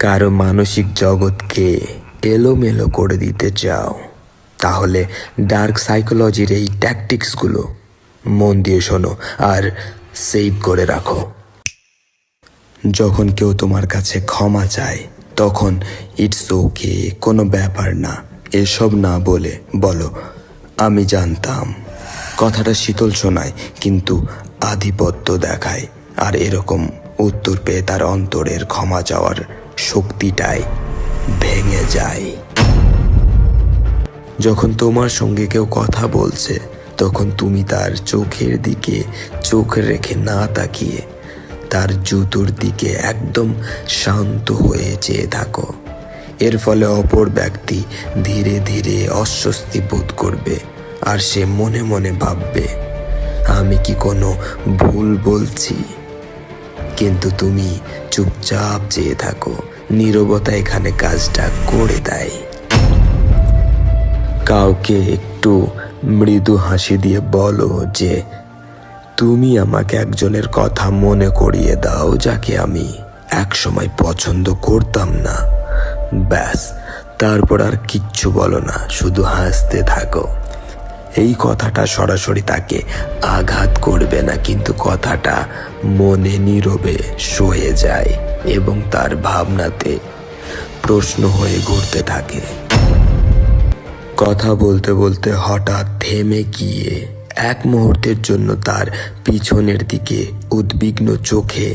কারো মানসিক জগৎকে এলোমেলো করে দিতে চাও, তাহলে ডার্ক সাইকোলজির এই ট্যাকটিক্সগুলো মন দিয়ে শোনো আর সেভ করে রাখো। যখন কেউ তোমার কাছে ক্ষমা চায়, তখন ইটস ওকে, কোনো ব্যাপার না, এসব না বলে বলো আমি জানতাম। কথাটা শীতল শোনায় কিন্তু আধিপত্য দেখায়, আর এরকম উত্তর পেয়ে তার অন্তরের ক্ষমা চাওয়ার শক্তিটাই ভেঙে যায়। যখন তোমার সঙ্গে কেউ কথা বলছে, তখন তুমি তার চোখের দিকে চোখ রেখে না তাকিয়ে তার জুতোর দিকে একদম শান্ত হয়ে চেয়ে থাকো। এর ফলে অপর ব্যক্তি ধীরে ধীরে অস্বস্তি বোধ করবে, আর সে মনে মনে ভাববে আমি কি কোনো ভুল বলছি। কিন্তু তুমি চুপচাপ চেয়ে থাকো, নীরবতা এখানে কাজটা করে দেয়। কাউকে একটু মৃদু হাসি দিয়ে বলো যে তুমি আমাকে একজনের কথা মনে করিয়ে দাও যাকে আমি একসময় পছন্দ করতাম না। ব্যাস, তারপর আর কিচ্ছু বলো না, শুধু হাসতে থাকো। এই কথাটা সরাসরি তাকে আঘাত করবে না, কিন্তু কথাটা মনে নীরবে সয়ে যায় এবং তার ভাবনাতে প্রশ্ন হয়ে ঘুরতে থাকে। কথা বলতে বলতে হঠাৎ থেমে গিয়ে এক মুহূর্তের জন্য তার পিছনের দিকে উদ্বিগ্ন চোখে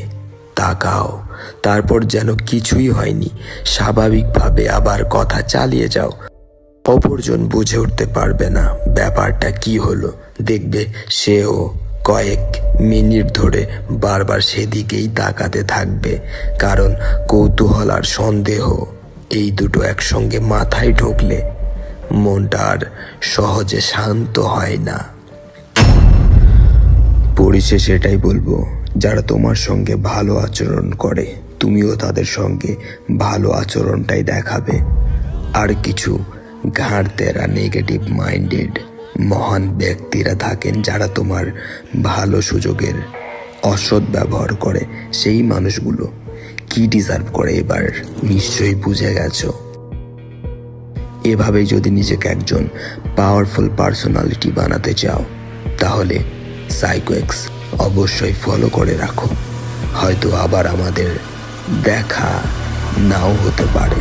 তাকাও। তারপর যেন কিছুই হয়নি স্বাভাবিকভাবে আবার কথা চালিয়ে যাও। অপরজন বুঝে উঠতে পারবে না ব্যাপারটা কি হলো। দেখবে সেও কয়েক মিনিট ধরে বারবার সেদিকেই তাকাতে থাকবে, কারণ কৌতূহল আর সন্দেহ এই দুটো একসঙ্গে মাথায় ঢুকলে মনটা আর সহজে শান্ত হয় না। পরিশেষে এটাই বলবো, যারা তোমার সঙ্গে ভালো আচরণ করে তুমিও তাদের সঙ্গে ভালো আচরণটাই দেখাবে। আর কিছু ঘাড়তেরা নেগেটিভ মাইন্ডেড মহান ব্যক্তিরা থাকেন যারা তোমার ভালো সুযোগের অসৎ ব্যবহার করে। সেই মানুষগুলো কি ডিজার্ভ করে এবার নিশ্চয়ই বুঝে গেছো। এভাবেই যদি নিজেকে একজন পাওয়ারফুল পার্সোনালিটি বানাতে চাও, তাহলে সাইকোএক্স অবশ্যই ফলো করে রাখো। হয়তো আবার আমাদের দেখা নাও হতে পারে।